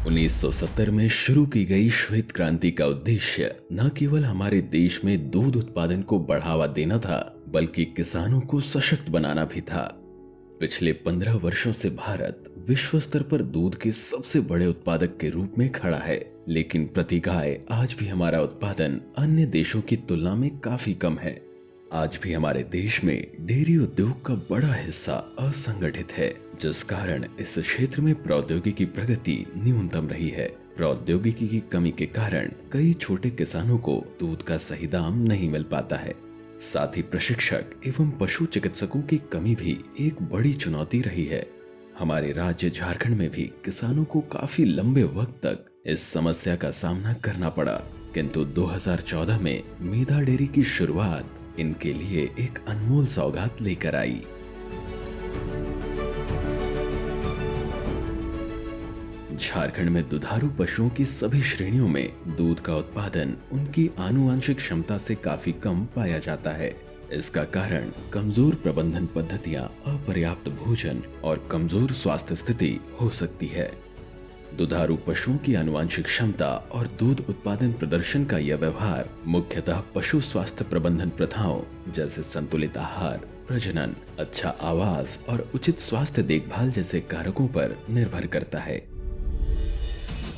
1970 में शुरू की गई श्वेत क्रांति का उद्देश्य न केवल हमारे देश में दूध उत्पादन को बढ़ावा देना था, बल्कि किसानों को सशक्त बनाना भी था। पिछले 15 वर्षों से भारत विश्व स्तर पर दूध के सबसे बड़े उत्पादक के रूप में खड़ा है, लेकिन प्रति गाय आज भी हमारा उत्पादन अन्य देशों की तुलना में काफी कम है। आज भी हमारे देश में डेयरी उद्योग का बड़ा हिस्सा असंगठित है, जिस कारण इस क्षेत्र में प्रौद्योगिकी प्रगति न्यूनतम रही है। प्रौद्योगिकी की कमी के कारण कई छोटे किसानों को दूध का सही दाम नहीं मिल पाता है। साथ ही प्रशिक्षक एवं पशु चिकित्सकों की कमी भी एक बड़ी चुनौती रही है। हमारे राज्य झारखंड में भी किसानों को काफी लंबे वक्त तक इस समस्या का सामना करना पड़ा, किंतु 2014 में मेधा डेयरी की शुरुआत इनके लिए एक अनमोल सौगात लेकर आई। झारखंड में दुधारू पशुओं की सभी श्रेणियों में दूध का उत्पादन उनकी आनुवंशिक क्षमता से काफी कम पाया जाता है। इसका कारण कमजोर प्रबंधन पद्धतियां, अपर्याप्त भोजन और कमजोर स्वास्थ्य स्थिति हो सकती है। दुधारू पशुओं की आनुवंशिक क्षमता और दूध उत्पादन प्रदर्शन का यह व्यवहार मुख्यतः पशु स्वास्थ्य प्रबंधन प्रथाओं जैसे संतुलित आहार, प्रजनन, अच्छा आवास और उचित स्वास्थ्य देखभाल जैसे कारकों पर निर्भर करता है।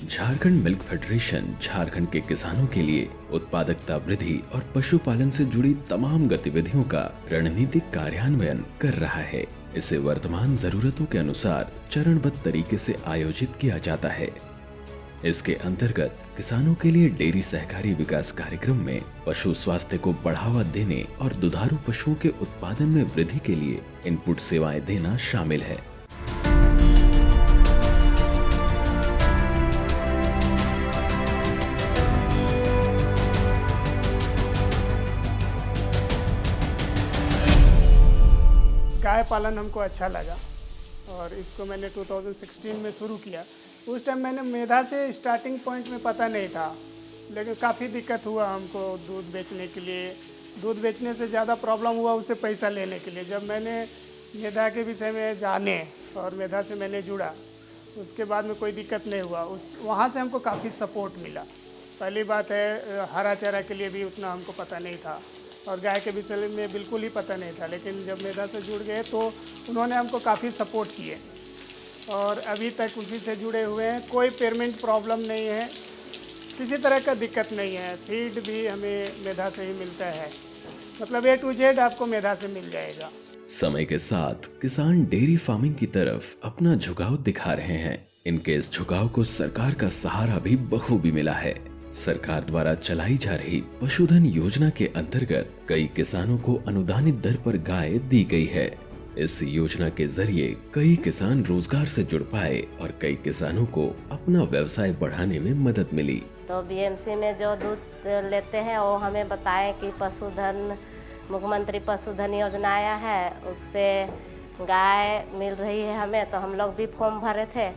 झारखंड मिल्क फेडरेशन झारखंड के किसानों के लिए उत्पादकता वृद्धि और पशुपालन से जुड़ी तमाम गतिविधियों का रणनीतिक कार्यान्वयन कर रहा है। इसे वर्तमान जरूरतों के अनुसार चरणबद्ध तरीके से आयोजित किया जाता है। इसके अंतर्गत किसानों के लिए डेयरी सहकारी विकास कार्यक्रम में पशु स्वास्थ्य को बढ़ावा देने और दुधारू पशुओं के उत्पादन में वृद्धि के लिए इनपुट सेवाएं देना शामिल है। गाय पालन हमको अच्छा लगा और इसको मैंने 2016 में शुरू किया। उस टाइम मैंने मेधा से स्टार्टिंग पॉइंट में पता नहीं था, लेकिन काफ़ी दिक्कत हुआ हमको दूध बेचने के लिए। दूध बेचने से ज़्यादा प्रॉब्लम हुआ उससे पैसा लेने के लिए। जब मैंने मेधा के विषय में जाने और मेधा से मैंने जुड़ा, उसके बाद में कोई दिक्कत नहीं हुआ। वहाँ से हमको काफ़ी सपोर्ट मिला। पहली बात है, हरा चारा के लिए भी उतना हमको पता नहीं था और गाय के विषय में बिल्कुल ही पता नहीं था, लेकिन जब मेधा से जुड़ गए तो उन्होंने हमको काफ़ी सपोर्ट किए और अभी तक उसी से जुड़े हुए हैं। कोई पेमेंट प्रॉब्लम नहीं है, किसी तरह का दिक्कत नहीं है। फीड भी हमें मेधा से ही मिलता है, मतलब A to Z आपको मेधा से मिल जाएगा। समय के साथ किसान डेयरी फार्मिंग की तरफ अपना झुकाव दिखा रहे हैं। इनके इस झुकाव को सरकार का सहारा भी बखूबी मिला है। सरकार द्वारा चलाई जा रही पशुधन योजना के अंतर्गत कई किसानों को अनुदानित दर पर गाय दी गई है। इस योजना के जरिए कई किसान रोजगार से जुड़ पाए और कई किसानों को अपना व्यवसाय बढ़ाने में मदद मिली। तो बीएमसी में जो दूध लेते हैं वो हमें बताए कि पशुधन, मुख्यमंत्री पशुधन योजना आया है, उससे गाय मिल रही है हमें। तो हम लोग भी फॉर्म भरे थे,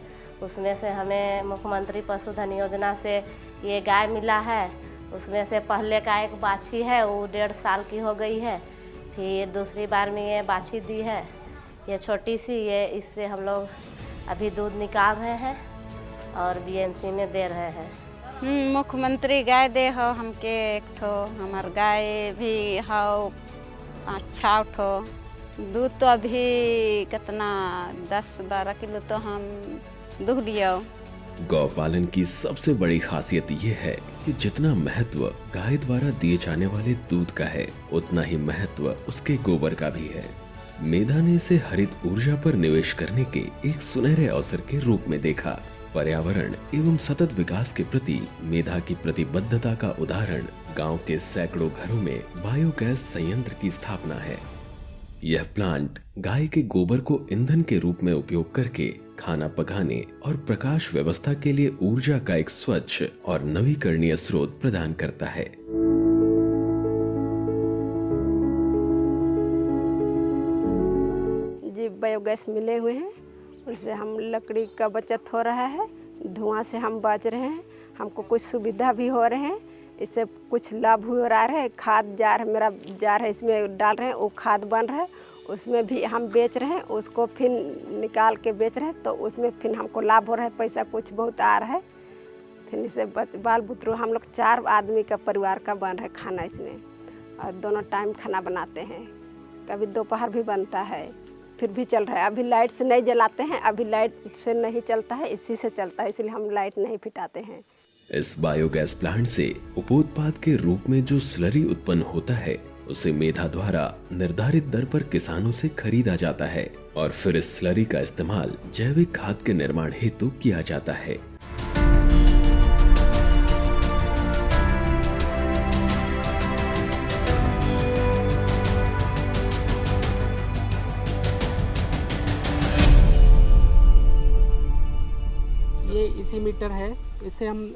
उसमें से हमें मुख्यमंत्री पशुधन योजना से ये गाय मिला है। उसमें से पहले का एक बाछी है, वो 1.5 साल की हो गई है। फिर दूसरी बार में ये बाछी दी है, ये छोटी सी, ये इससे हम लोग अभी दूध निकाल रहे हैं और बीएमसी में दे रहे हैं। मुख्यमंत्री गाय दे हो हमके एक ठो, हमार गाय भी हो 5-6 ठो। दूध तो अभी कितना 10-12 किलो तो हम दूध लिया। गौपालन की सबसे बड़ी खासियत ये है कि जितना महत्व गाय द्वारा दिए जाने वाले दूध का है, उतना ही महत्व उसके गोबर का भी है। मेधा ने इसे हरित ऊर्जा पर निवेश करने के एक सुनहरे अवसर के रूप में देखा। पर्यावरण एवं सतत विकास के प्रति मेधा की प्रतिबद्धता का उदाहरण गांव के सैकड़ों घरों में बायोगैस संयंत्र की स्थापना है। यह प्लांट गाय के गोबर को ईंधन के रूप में उपयोग करके खाना पकाने और प्रकाश व्यवस्था के लिए ऊर्जा का एक स्वच्छ और नवीकरणीय स्रोत प्रदान करता है। जी, बायोगैस मिले हुए हैं, उससे हम लकड़ी का बचत हो रहा है, धुआं से हम बच रहे हैं, हमको कुछ सुविधा भी हो रहे हैं, इससे कुछ लाभ हो रहा है। खाद जार मेरा जार है, इसमें डाल रहे हैं, वो खाद बन रहा है, उसमें भी हम बेच रहे हैं, उसको फिर निकाल के बेच रहे हैं, तो उसमें फिर हमको लाभ हो रहा है, पैसा कुछ बहुत आ रहा है। फिर इसे बाल बुतरू हम लोग 4 आदमी का परिवार का बन रहा है खाना इसमें, और दोनों टाइम खाना बनाते हैं, कभी दोपहर भी बनता है, फिर भी चल रहा है। अभी लाइट से नहीं जलाते हैं, अभी लाइट से नहीं चलता है, इसी से चलता है, इसलिए हम लाइट नहीं फिटाते हैं। इस बायोगैस प्लांट से उपोत्पाद के रूप में जो स्लरी उत्पन्न होता है उसे मेधा द्वारा निर्धारित दर पर किसानों से खरीदा जाता है और फिर इस स्लरी का इस्तेमाल जैविक खाद के निर्माण हेतु किया जाता है। ये इसी मीटर है, इससे हम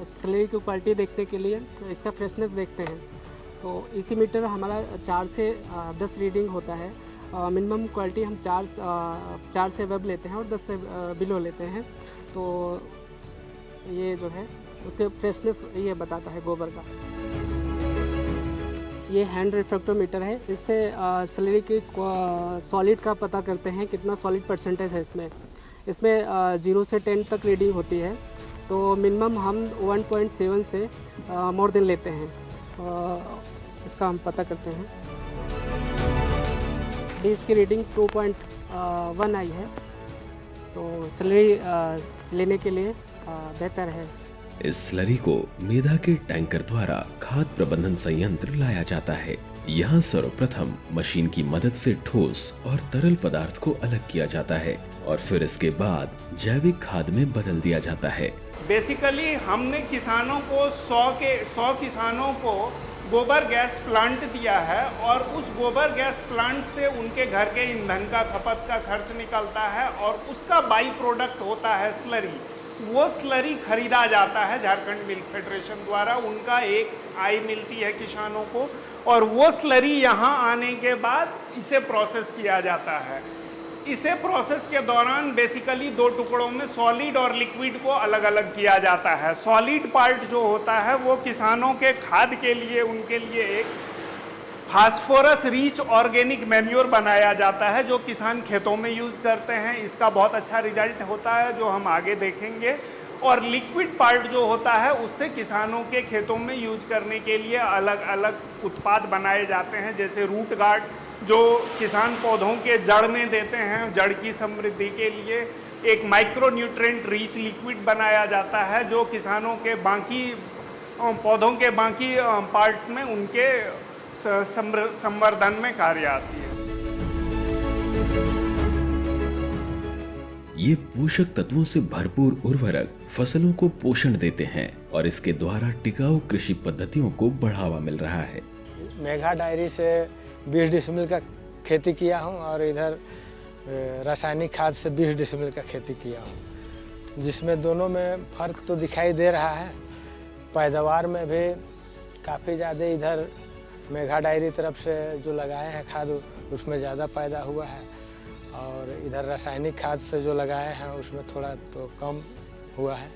स्लरी की क्वालिटी देखने के लिए तो इसका फ्रेशनेस देखते हैं। तो इसी मीटर हमारा 4 से 10 रीडिंग होता है। मिनिमम क्वालिटी हम 4 से वेब लेते हैं और 10 से बिलो लेते हैं। तो ये जो है उसके फ्रेशनेस ये बताता है गोबर का। ये हैंड रिफ्रैक्टोमीटर है, इससे स्लरी की सॉलिड का पता करते हैं, कितना सॉलिड परसेंटेज है इसमें। इसमें 0 से 10 तक रीडिंग होती है, तो मिनिमम हम 1.7 से मोर देन लेते हैं, इसका हम पता करते हैं। इसकी रीडिंग 2.1 आई है, तो स्लरी लेने के लिए बेहतर है। इस स्लरी को मेधा के टैंकर द्वारा खाद प्रबंधन संयंत्र लाया जाता है। यहाँ सर्वप्रथम मशीन की मदद से ठोस और तरल पदार्थ को अलग किया जाता है और फिर इसके बाद जैविक खाद में बदल दिया जाता है। बेसिकली हमने किसानों को 100 किसानों को गोबर गैस प्लांट दिया है और उस गोबर गैस प्लांट से उनके घर के ईंधन का खपत का खर्च निकलता है और उसका बाई प्रोडक्ट होता है स्लरी। वो स्लरी खरीदा जाता है झारखंड मिल्क फेडरेशन द्वारा, उनका एक आय मिलती है किसानों को और वो स्लरी यहाँ आने के बाद इसे प्रोसेस किया जाता है। इसे प्रोसेस के दौरान बेसिकली 2 टुकड़ों में सॉलिड और लिक्विड को अलग अलग किया जाता है। सॉलिड पार्ट जो होता है वो किसानों के खाद के लिए उनके लिए एक फास्फोरस रिच ऑर्गेनिक मैन्योर बनाया जाता है जो किसान खेतों में यूज़ करते हैं। इसका बहुत अच्छा रिजल्ट होता है जो हम आगे देखेंगे। और लिक्विड पार्ट जो होता है उससे किसानों के खेतों में यूज करने के लिए अलग अलग उत्पाद बनाए जाते हैं, जैसे रूट गार्ड जो किसान पौधों के जड़ में देते हैं, जड़ की समृद्धि के लिए। एक माइक्रो न्यूट्रिएंट रिच लिक्विड बनाया जाता है जो किसानों के बाकी पौधों के बाकी पार्ट में उनके संवर्धन में कार्य आती है। ये पोषक तत्वों से भरपूर उर्वरक फसलों को पोषण देते हैं और इसके द्वारा टिकाऊ कृषि पद्धतियों को बढ़ावा मिल रहा है। मेघा डायरी से 20 डिसमिल का खेती किया हूँ और इधर रासायनिक खाद से 20 डिसमिल का खेती किया हूँ, जिसमें दोनों में फ़र्क तो दिखाई दे रहा है। पैदावार में भी काफ़ी ज़्यादा इधर मेघा डायरी तरफ से जो लगाए हैं खाद उसमें ज़्यादा पैदा हुआ है और इधर रासायनिक खाद से जो लगाए हैं उसमें थोड़ा तो कम हुआ है।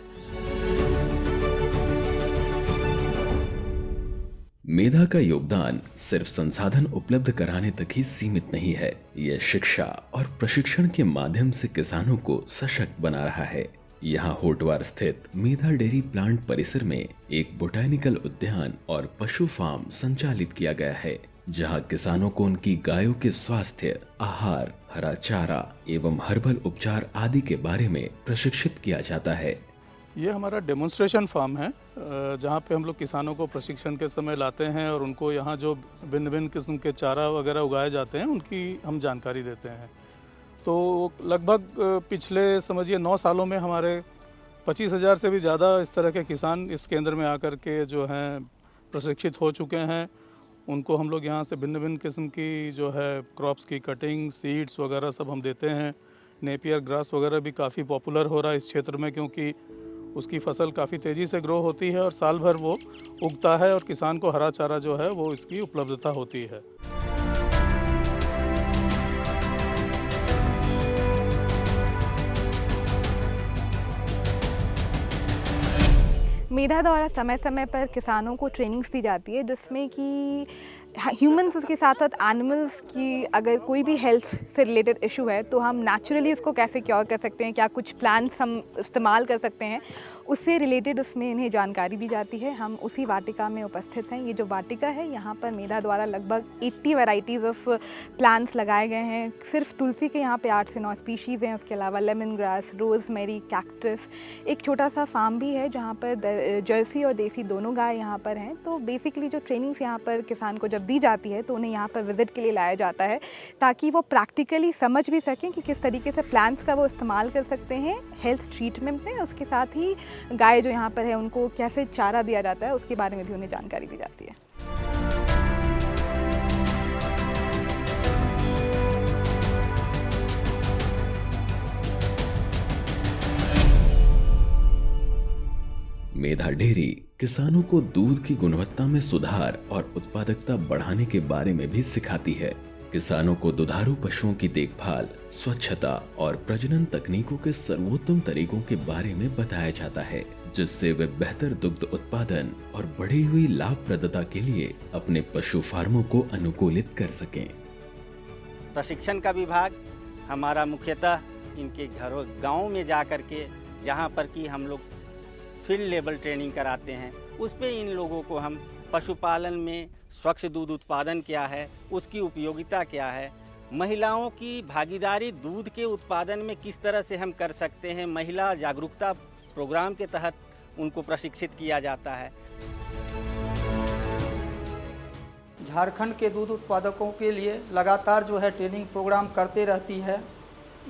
मेधा का योगदान सिर्फ संसाधन उपलब्ध कराने तक ही सीमित नहीं है, यह शिक्षा और प्रशिक्षण के माध्यम से किसानों को सशक्त बना रहा है। यहाँ होटवार स्थित मेधा डेयरी प्लांट परिसर में एक बोटैनिकल उद्यान और पशु फार्म संचालित किया गया है, जहाँ किसानों को उनकी गायों के स्वास्थ्य, आहार, हरा चारा एवं हर्बल उपचार आदि के बारे में प्रशिक्षित किया जाता है। ये हमारा डेमोन्स्ट्रेशन फार्म है जहाँ पे हम लोग किसानों को प्रशिक्षण के समय लाते हैं और उनको यहाँ जो भिन्न भिन्न किस्म के चारा वगैरह उगाए जाते हैं उनकी हम जानकारी देते हैं। तो लगभग पिछले समझिए 9 सालों में हमारे 25,000 से भी ज़्यादा इस तरह के किसान इस केंद्र में आकर के जो हैं प्रशिक्षित हो चुके हैं। उनको हम लोग यहाँ से भिन्न भिन्न किस्म की जो है क्रॉप्स की कटिंग, सीड्स वगैरह सब हम देते हैं। नेपियर ग्रास वगैरह भी काफ़ी पॉपुलर हो रहा है इस क्षेत्र में, क्योंकि उसकी फसल काफ़ी तेज़ी से ग्रो होती है और साल भर वो उगता है और किसान को हरा चारा जो है वो इसकी उपलब्धता होती है। मेधा द्वारा समय समय पर किसानों को ट्रेनिंग्स दी जाती है, जिसमें कि ह्यूमंस के साथ साथ एनिमल्स की अगर कोई भी हेल्थ से रिलेटेड इशू है तो हम नेचुरली उसको कैसे क्योर कर सकते हैं, क्या कुछ प्लान्स हम इस्तेमाल कर सकते हैं, उससे रिलेटेड उसमें इन्हें जानकारी दी जाती है। हम उसी वाटिका में उपस्थित हैं। ये जो वाटिका है यहाँ पर मेधा द्वारा लगभग 80 वैरायटीज़ ऑफ प्लांट्स लगाए गए हैं। सिर्फ तुलसी के यहाँ पे 8 से 9 स्पीशीज़ हैं। उसके अलावा लेमन ग्रास, रोज़मेरी, कैक्टस। एक छोटा सा फार्म भी है जहाँ पर जर्सी और देसी दोनों गाय यहाँ पर हैं। तो बेसिकली जो ट्रेनिंग्स यहाँ पर किसान को जब दी जाती है तो उन्हें यहाँ पर विज़िट के लिए लाया जाता है ताकि वो प्रैक्टिकली समझ भी सकें कि किस तरीके से प्लांट्स का वो इस्तेमाल कर सकते हैं हेल्थ ट्रीटमेंट में। उसके साथ ही गाय जो यहाँ पर है उनको कैसे चारा दिया जाता है उसके बारे में भी उन्हें जानकारी दी जाती है। मेधा डेयरी किसानों को दूध की गुणवत्ता में सुधार और उत्पादकता बढ़ाने के बारे में भी सिखाती है। किसानों को दुधारू पशुओं की देखभाल, स्वच्छता और प्रजनन तकनीकों के सर्वोत्तम तरीकों के बारे में बताया जाता है, जिससे वे बेहतर दुग्ध उत्पादन और बढ़ी हुई लाभप्रदता के लिए अपने पशु फार्मों को अनुकूलित कर सकें। प्रशिक्षण का विभाग हमारा मुख्यतः इनके घरों गाँव में जा कर के जहाँ पर कि हम लोग फील्ड लेवल ट्रेनिंग कराते हैं, उस पे इन लोगों को हम पशुपालन में स्वच्छ दूध उत्पादन क्या है, उसकी उपयोगिता क्या है, महिलाओं की भागीदारी दूध के उत्पादन में किस तरह से हम कर सकते हैं, महिला जागरूकता प्रोग्राम के तहत उनको प्रशिक्षित किया जाता है। झारखंड के दूध उत्पादकों के लिए लगातार जो है ट्रेनिंग प्रोग्राम करते रहती है।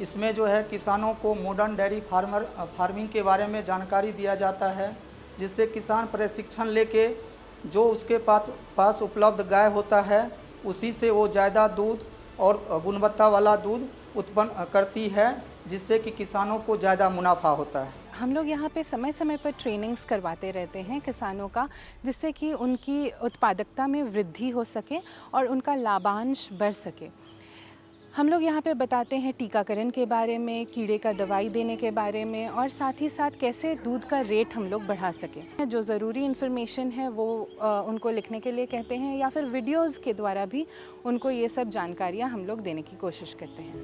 इसमें जो है किसानों को मॉडर्न डेयरी फार्मिंग के बारे में जानकारी दिया जाता है, जिससे किसान प्रशिक्षण लेके जो उसके पास उपलब्ध गाय होता है उसी से वो ज़्यादा दूध और गुणवत्ता वाला दूध उत्पन्न करती है, जिससे कि किसानों को ज़्यादा मुनाफा होता है। हम लोग यहाँ पे समय समय पर ट्रेनिंग्स करवाते रहते हैं किसानों का, जिससे कि उनकी उत्पादकता में वृद्धि हो सके और उनका लाभांश बढ़ सके। हम लोग यहाँ पे बताते हैं टीकाकरण के बारे में, कीड़े का दवाई देने के बारे में और साथ ही साथ कैसे दूध का रेट हम लोग बढ़ा सकें। जो ज़रूरी इन्फॉर्मेशन है वो उनको लिखने के लिए कहते हैं या फिर वीडियोज़ के द्वारा भी उनको ये सब जानकारियाँ हम लोग देने की कोशिश करते हैं।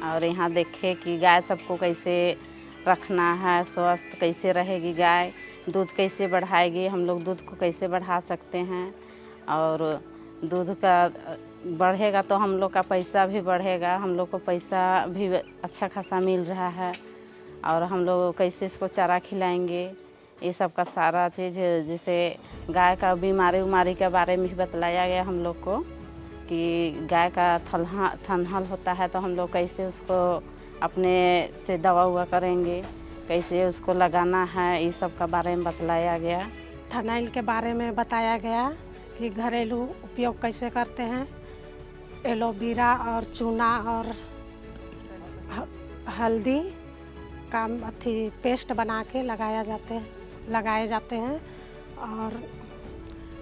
और यहाँ देखे कि गाय सबको कैसे रखना है, स्वस्थ कैसे रहेगी गाय, दूध कैसे बढ़ाएगी, हम लोग दूध को कैसे बढ़ा सकते हैं और दूध का बढ़ेगा तो हम लोग का पैसा भी बढ़ेगा, हम लोग को पैसा भी अच्छा खासा मिल रहा है और हम लोग कैसे इसको चारा खिलाएंगे, ये सब का सारा चीज़। जैसे गाय का बीमारी के बारे में भी बतलाया गया हम लोग को कि गाय का थनहल होता है तो हम लोग कैसे उसको अपने से दवा हुआ करेंगे, कैसे उसको लगाना है, ये सब का बारे में बतलाया गया। थनैल के बारे में बताया गया कि घरेलू उपयोग कैसे करते हैं, एलोवेरा और चूना और हल्दी का पेस्ट बना के लगाए जाते हैं और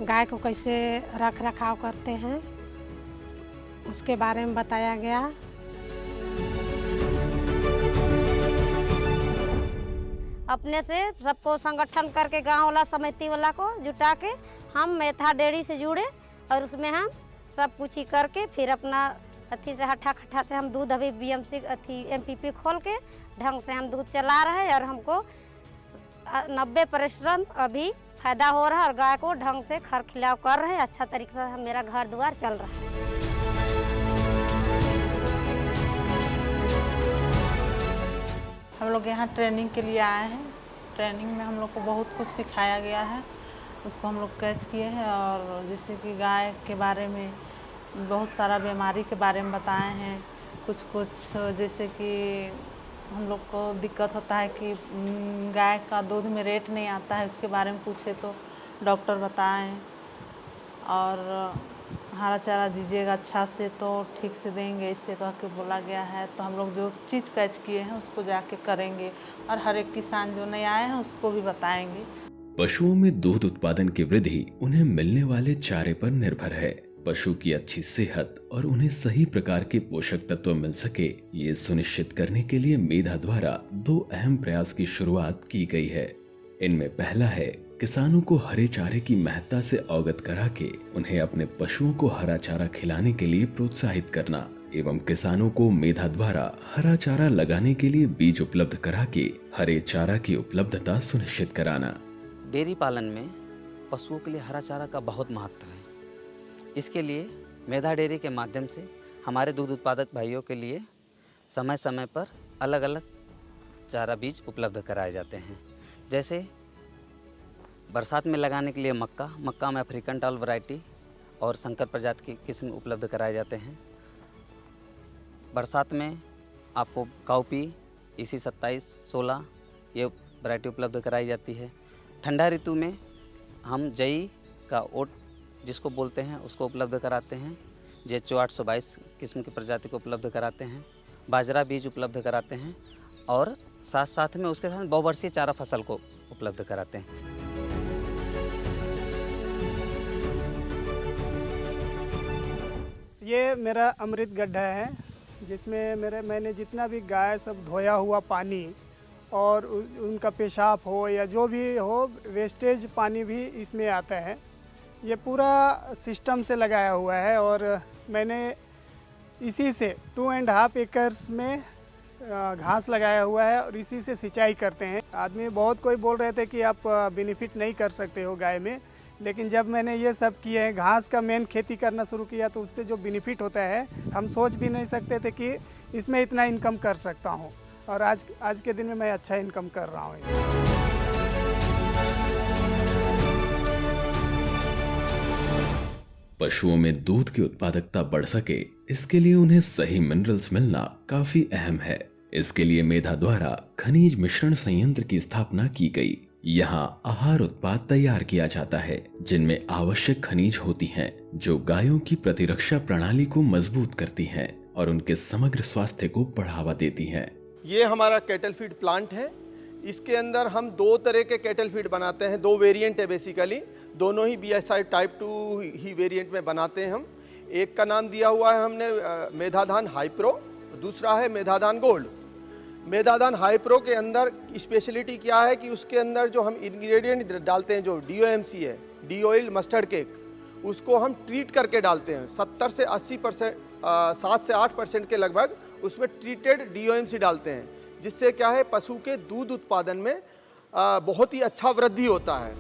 गाय को कैसे रख रखाव करते हैं उसके बारे में बताया गया। अपने से सबको संगठन करके गांव वाला समिति वाला को जुटा के हम मेधा डेयरी से जुड़े और उसमें हम सब कुछ ही करके फिर अपना अथी से हट्ठा खट्ठा से हम दूध अभी बीएमसी एमपीपी खोल के ढंग से हम दूध चला रहे हैं और हमको 90% अभी फायदा हो रहा है और गाय को ढंग से खर खिलाव कर रहे हैं। अच्छा तरीके से मेरा घर द्वार चल रहा है। हम लोग यहाँ ट्रेनिंग के लिए आए हैं। ट्रेनिंग में हम लोग को बहुत कुछ सिखाया गया है, उसको हम लोग कैच किए हैं और जैसे कि गाय के बारे में बहुत सारा बीमारी के बारे में बताए हैं। कुछ जैसे कि हम लोग को दिक्कत होता है कि गाय का दूध में रेट नहीं आता है, उसके बारे में पूछे तो डॉक्टर बताएं और हरा चारा दीजिएगा अच्छा से तो ठीक से देंगे, इसे कह के बोला गया है। तो हम लोग जो चीज़ कैच किए हैं उसको जाके करेंगे और हर एक किसान जो नहीं आए हैं उसको भी बताएंगे। पशुओं में दूध उत्पादन की वृद्धि उन्हें मिलने वाले चारे पर निर्भर है। पशु की अच्छी सेहत और उन्हें सही प्रकार के पोषक तत्व मिल सके, ये सुनिश्चित करने के लिए मेधा द्वारा 2 अहम प्रयास की शुरुआत की गई है। इनमें पहला है किसानों को हरे चारे की महत्ता से अवगत करा के उन्हें अपने पशुओं को हरा चारा खिलाने के लिए प्रोत्साहित करना एवं किसानों को मेधा द्वारा हरा चारा लगाने के लिए बीज उपलब्ध करा के हरे चारा की उपलब्धता सुनिश्चित कराना। डेयरी पालन में पशुओं के लिए हरा चारा का बहुत महत्व है। इसके लिए मेधा डेयरी के माध्यम से हमारे दूध उत्पादक भाइयों के लिए समय समय पर अलग अलग चारा बीज उपलब्ध कराए जाते हैं। जैसे बरसात में लगाने के लिए मक्का में अफ्रीकन टाल वैरायटी और संकर प्रजाति की किस्म उपलब्ध कराए जाते हैं। बरसात में आपको काउपी, इसी 27-16 ये वैरायटी उपलब्ध कराई जाती है। ठंडा ऋतु में हम जई का ओट जिसको बोलते हैं उसको उपलब्ध कराते हैं। जेचो 822 किस्म की प्रजाति को उपलब्ध कराते हैं। बाजरा बीज उपलब्ध कराते हैं और साथ साथ में उसके साथ बहुवर्षीय चारा फसल को उपलब्ध कराते हैं। ये मेरा अमृत गड्ढा है जिसमें मैंने जितना भी गाय सब धोया हुआ पानी और उनका पेशाब हो या जो भी हो वेस्टेज पानी भी इसमें आता है। ये पूरा सिस्टम से लगाया हुआ है और मैंने इसी से 2.5 एकर्स में घास लगाया हुआ है और इसी से सिंचाई करते हैं। आदमी बहुत कोई बोल रहे थे कि आप बेनिफिट नहीं कर सकते हो गाय में, लेकिन जब मैंने ये सब किए हैं, घास का मेन खेती करना शुरू किया तो उससे जो बेनिफिट होता है हम सोच भी नहीं सकते थे कि इसमें इतना इनकम कर सकता हूँ और आज के दिन में मैं अच्छा इनकम कर रहा हूँ। पशुओं में दूध की उत्पादकता बढ़ सके इसके लिए उन्हें सही मिनरल्स मिलना काफी अहम है। इसके लिए मेधा द्वारा खनिज मिश्रण संयंत्र की स्थापना की गई। यहाँ आहार उत्पाद तैयार किया जाता है जिनमें आवश्यक खनिज होती हैं, जो गायों की प्रतिरक्षा प्रणाली को मजबूत करती हैं और उनके समग्र स्वास्थ्य को बढ़ावा देती हैं। ये हमारा कैटल फीड प्लांट है। इसके अंदर हम 2 तरह के कैटल फीड बनाते हैं। 2 वेरिएंट है बेसिकली, दोनों ही BSI टाइप 2 ही वेरिएंट में बनाते हैं हम। एक का नाम दिया हुआ है हमने मेधाधान हाई प्रो, दूसरा है मेधाधान गोल्ड। मेधाधान हाई प्रो के अंदर स्पेशलिटी क्या है कि उसके अंदर जो हम इंग्रेडिएंट डालते हैं, जो DOMC है, डी ऑयल मस्टर्ड केक, उसको हम ट्रीट करके डालते हैं। 70 से 80%, 7 से 8% के लगभग उसमें ट्रीटेड DOMC डालते हैं, जिससे क्या है पशु के दूध उत्पादन में बहुत ही अच्छा वृद्धि होता है।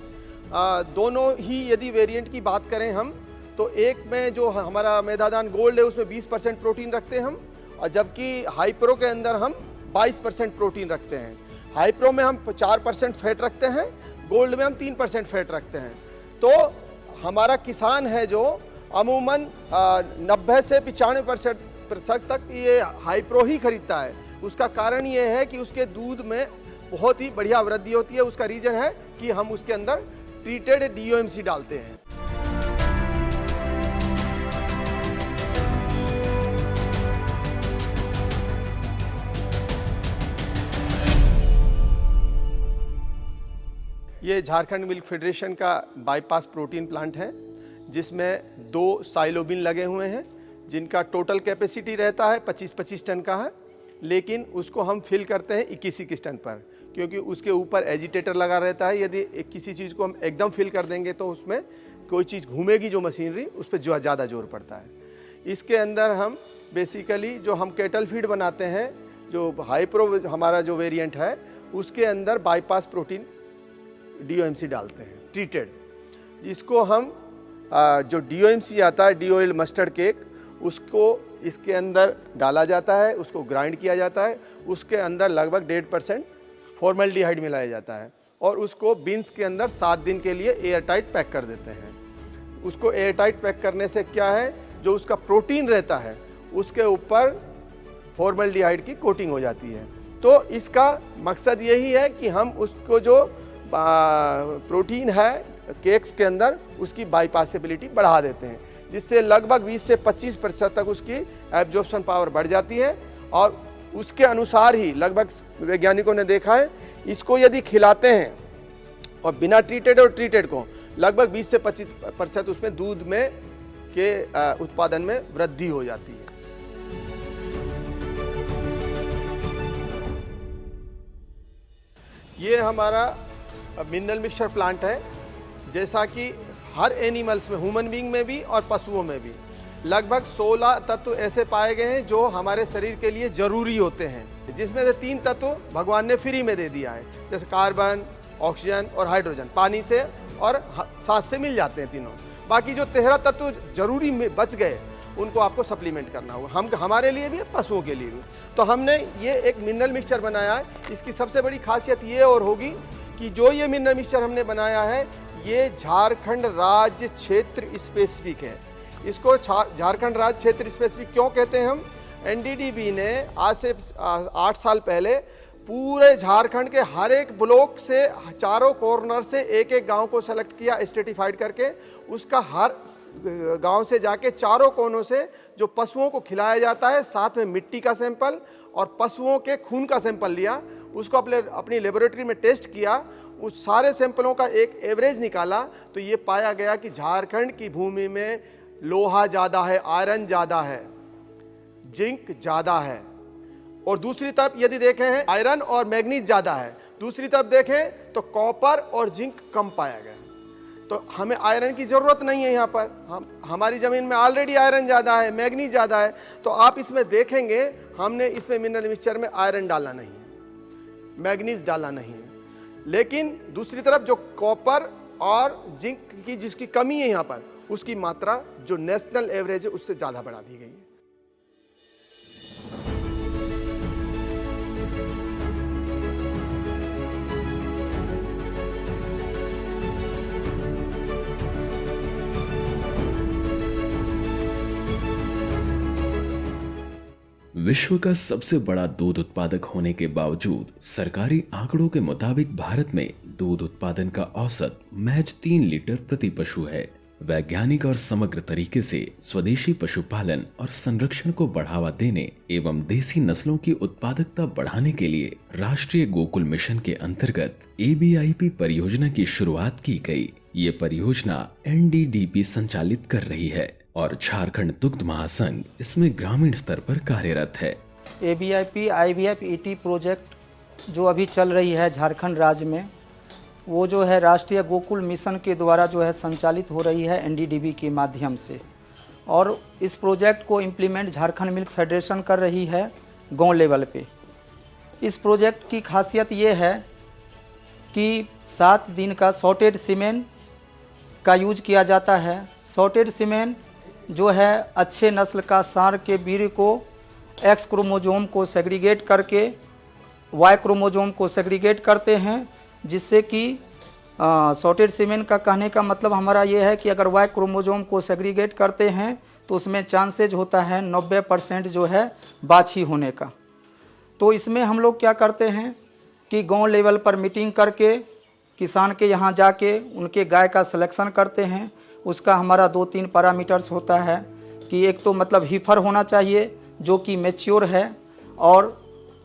दोनों ही यदि वेरिएंट की बात करें हम तो एक में जो हमारा मेधाधान गोल्ड है उसमें 20% प्रोटीन रखते हैं हम, और जबकि हाई प्रो के अंदर हम 22% प्रोटीन रखते हैं। हाई प्रो में हम 4% फैट रखते हैं, गोल्ड में हम 3% फैट रखते हैं। तो हमारा किसान है जो अमूमन 90 से 95% तक ये हाई प्रो ही खरीदता है। उसका कारण ये है कि उसके दूध में बहुत ही बढ़िया वृद्धि होती है। उसका रीज़न है कि हम उसके अंदर ट्रीटेड DOMC डालते हैं। ये झारखंड मिल्क फेडरेशन का बाईपास प्रोटीन प्लांट है, जिसमें 2 साइलोबिन लगे हुए हैं, जिनका टोटल कैपेसिटी रहता है 25-25 टन का है, लेकिन उसको हम फिल करते हैं 21-21 टन पर, क्योंकि उसके ऊपर एजिटेटर लगा रहता है। यदि किसी चीज़ को हम एकदम फिल कर देंगे तो उसमें कोई चीज़ घूमेगी जो मशीनरी, उस पर जो ज़्यादा जोर पड़ता है। इसके अंदर हम बेसिकली जो हम कैटल फीड बनाते हैं, जो हाई प्रो हमारा जो वेरिएंट है, उसके अंदर बाईपास प्रोटीन DOMC डालते हैं ट्रीटेड। इसको हम जो DOMC आता है, डी ऑयल मस्टर्ड केक, उसको इसके अंदर डाला जाता है, उसको ग्राइंड किया जाता है, उसके अंदर लगभग 1.5% फॉर्मेल्डिहाइड मिलाया जाता है और उसको बीन्स के अंदर 7 दिन के लिए एयर टाइट पैक कर देते हैं। उसको एयर टाइट पैक करने से क्या है, जो उसका प्रोटीन रहता है उसके ऊपर फॉर्मेल्डिहाइड की कोटिंग हो जाती है। तो इसका मकसद यही है कि हम उसको जो प्रोटीन है केक्स के अंदर, उसकी बाईपासेबिलिटी बढ़ा देते हैं, जिससे लगभग 20 से 25% तक उसकी एब्जॉर्प्शन पावर बढ़ जाती है। और उसके अनुसार ही लगभग वैज्ञानिकों ने देखा है, इसको यदि खिलाते हैं और बिना ट्रीटेड और ट्रीटेड को लगभग 20 से 25% उसमें दूध में के उत्पादन में वृद्धि हो जाती है। ये हमारा मिनरल मिक्सचर प्लांट है। जैसा कि हर एनिमल्स में, ह्यूमन बीइंग में भी और पशुओं में भी लगभग 16 तत्व ऐसे पाए गए हैं जो हमारे शरीर के लिए जरूरी होते हैं, जिसमें से 3 तत्व भगवान ने फ्री में दे दिया है, जैसे कार्बन, ऑक्सीजन और हाइड्रोजन। पानी से और सांस से मिल जाते हैं तीनों। बाकी जो 13 तत्व जरूरी में बच गए उनको आपको सप्लीमेंट करना होगा, हमारे लिए भी, पशुओं के लिए भी। तो हमने ये एक मिनरल मिक्सचर बनाया है। इसकी सबसे बड़ी खासियत ये और होगी कि जो ये मिनरल मिक्सचर हमने बनाया है ये झारखंड राज्य क्षेत्र स्पेसिफिक है। इसको झारखंड राज्य क्षेत्र स्पेसिफिक क्यों कहते हैं हम? एनडीडीबी ने आज से 8 साल पहले पूरे झारखंड के हर एक ब्लॉक से, चारों कॉर्नर से एक एक गांव को सेलेक्ट किया, स्ट्रेटिफाइड करके। उसका हर गांव से जाके चारों कोनों से जो पशुओं को खिलाया जाता है, साथ में मिट्टी का सैंपल और पशुओं के खून का सैंपल लिया, उसको अपनी लेबोरेटरी में टेस्ट किया। उस सारे सैंपलों का एक एवरेज निकाला तो ये पाया गया कि झारखंड की भूमि में लोहा ज़्यादा है, आयरन ज़्यादा है, जिंक ज़्यादा है। और दूसरी तरफ यदि देखें हैं आयरन और मैग्नीज ज़्यादा है, दूसरी तरफ देखें तो कॉपर और जिंक कम पाया गया। तो हमें आयरन की ज़रूरत नहीं है यहाँ पर, हमारी ज़मीन में ऑलरेडी आयरन ज़्यादा है, मैग्नीज ज़्यादा है। तो आप इसमें देखेंगे हमने इसमें मिनरल मिक्सचर में आयरन डाला नहीं है, मैग्नीज डाला नहीं है। लेकिन दूसरी तरफ जो कॉपर और जिंक की जिसकी कमी है यहाँ पर, उसकी मात्रा जो नेशनल एवरेज है उससे ज़्यादा बढ़ा दी गई है। विश्व का सबसे बड़ा दूध उत्पादक होने के बावजूद सरकारी आंकड़ों के मुताबिक भारत में दूध उत्पादन का औसत महज 3 लीटर प्रति पशु है। वैज्ञानिक और समग्र तरीके से स्वदेशी पशुपालन और संरक्षण को बढ़ावा देने एवं देसी नस्लों की उत्पादकता बढ़ाने के लिए राष्ट्रीय गोकुल मिशन के अंतर्गत ABIP परियोजना की शुरुआत की गई। ये परियोजना NDDP संचालित कर रही है और झारखंड दुग्ध महासंघ इसमें ग्रामीण स्तर पर कार्यरत है। ABIP IVF ET प्रोजेक्ट जो अभी चल रही है झारखंड राज्य में, वो जो है राष्ट्रीय गोकुल मिशन के द्वारा जो है संचालित हो रही है NDDB के माध्यम से। और इस प्रोजेक्ट को इम्प्लीमेंट झारखंड मिल्क फेडरेशन कर रही है गांव लेवल पे। इस प्रोजेक्ट की खासियत ये है कि 7 दिन का सॉर्टेड सीमेन का यूज किया जाता है। सॉर्टेड सीमेन जो है अच्छे नस्ल का सांड के वीर्य को X क्रोमोजोम को सेग्रीगेट करके Y क्रोमोजोम को सेग्रीगेट करते हैं, जिससे कि सॉर्टेड सीमेन का कहने का मतलब हमारा ये है कि अगर Y क्रोमोजोम को सेग्रीगेट करते हैं तो उसमें चांसेज होता है 90% जो है बाछी होने का। तो इसमें हम लोग क्या करते हैं कि गांव लेवल पर मीटिंग करके किसान के यहाँ जाके उनके गाय का सिलेक्शन करते हैं। उसका हमारा 2-3 पैरामीटर्स होता है कि एक तो मतलब हीफर होना चाहिए जो कि मैच्योर है, और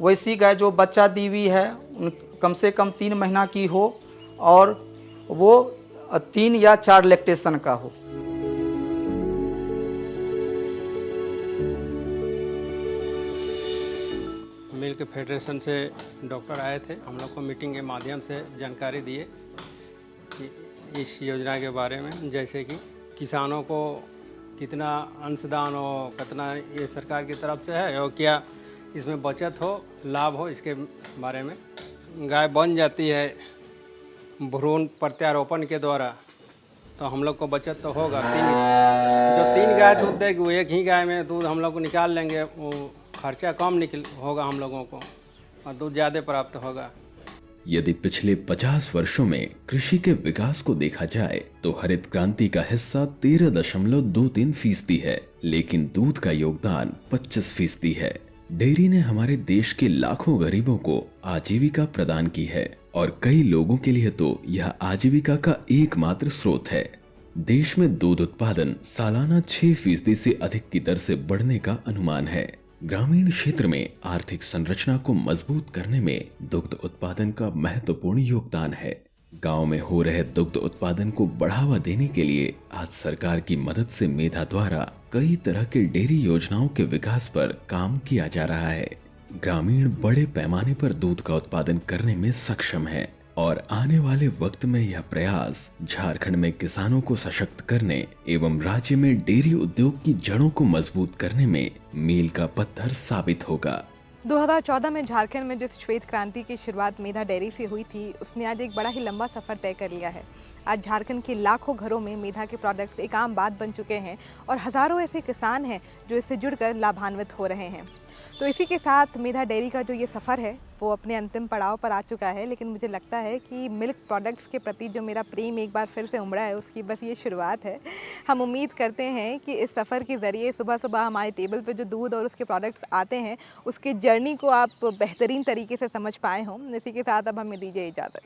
वैसी गाय जो बच्चा दी हुई है कम से कम 3 महीना की हो और वो 3 या 4 लैक्टेशन का हो। मिल्क फेडरेशन से डॉक्टर आए थे, हम लोग को मीटिंग के माध्यम से जानकारी दिए कि इस योजना के बारे में, जैसे कि किसानों को कितना अंशदान हो, कितना ये सरकार की तरफ से है और क्या इसमें बचत हो, लाभ हो, इसके बारे में। गाय बन जाती है भ्रूण प्रत्यारोपण के द्वारा तो हम लोग को बचत तो होगा। 3 गाय दूध देगी, वो एक ही गाय में दूध हम लोग को निकाल लेंगे, वो खर्चा कम होगा हम लोगों को और दूध ज़्यादा प्राप्त होगा। यदि पिछले 50 वर्षों में कृषि के विकास को देखा जाए तो हरित क्रांति का हिस्सा 13.23% है, लेकिन दूध का योगदान 25% है। डेयरी ने हमारे देश के लाखों गरीबों को आजीविका प्रदान की है और कई लोगों के लिए तो यह आजीविका का एकमात्र स्रोत है। देश में दूध उत्पादन सालाना 6% से अधिक की दर से बढ़ने का अनुमान है। ग्रामीण क्षेत्र में आर्थिक संरचना को मजबूत करने में दुग्ध उत्पादन का महत्वपूर्ण योगदान है। गांव में हो रहे दुग्ध उत्पादन को बढ़ावा देने के लिए आज सरकार की मदद से मेधा द्वारा कई तरह के डेयरी योजनाओं के विकास पर काम किया जा रहा है। ग्रामीण बड़े पैमाने पर दूध का उत्पादन करने में सक्षम है और आने वाले वक्त में यह प्रयास झारखंड में किसानों को सशक्त करने एवं राज्य में डेयरी उद्योग की जड़ों को मजबूत करने में मील का पत्थर साबित होगा। 2014 में झारखंड में जिस श्वेत क्रांति की शुरुआत मेधा डेयरी से हुई थी, उसने आज एक बड़ा ही लंबा सफर तय कर लिया है। आज झारखंड के लाखों घरों में मेधा के प्रोडक्ट्स एक आम बात बन चुके हैं और हज़ारों ऐसे किसान हैं जो इससे जुड़कर लाभान्वित हो रहे हैं। तो इसी के साथ मेधा डेयरी का जो ये सफ़र है वो अपने अंतिम पड़ाव पर आ चुका है, लेकिन मुझे लगता है कि मिल्क प्रोडक्ट्स के प्रति जो मेरा प्रेम एक बार फिर से उमड़ा है उसकी बस ये शुरुआत है। हम उम्मीद करते हैं कि इस सफ़र के ज़रिए सुबह सुबह हमारे टेबल पे जो दूध और उसके प्रोडक्ट्स आते हैं उसके जर्नी को आप बेहतरीन तरीके से समझ पाए हों। इसी के साथ अब हमें दीजिए इजाज़त।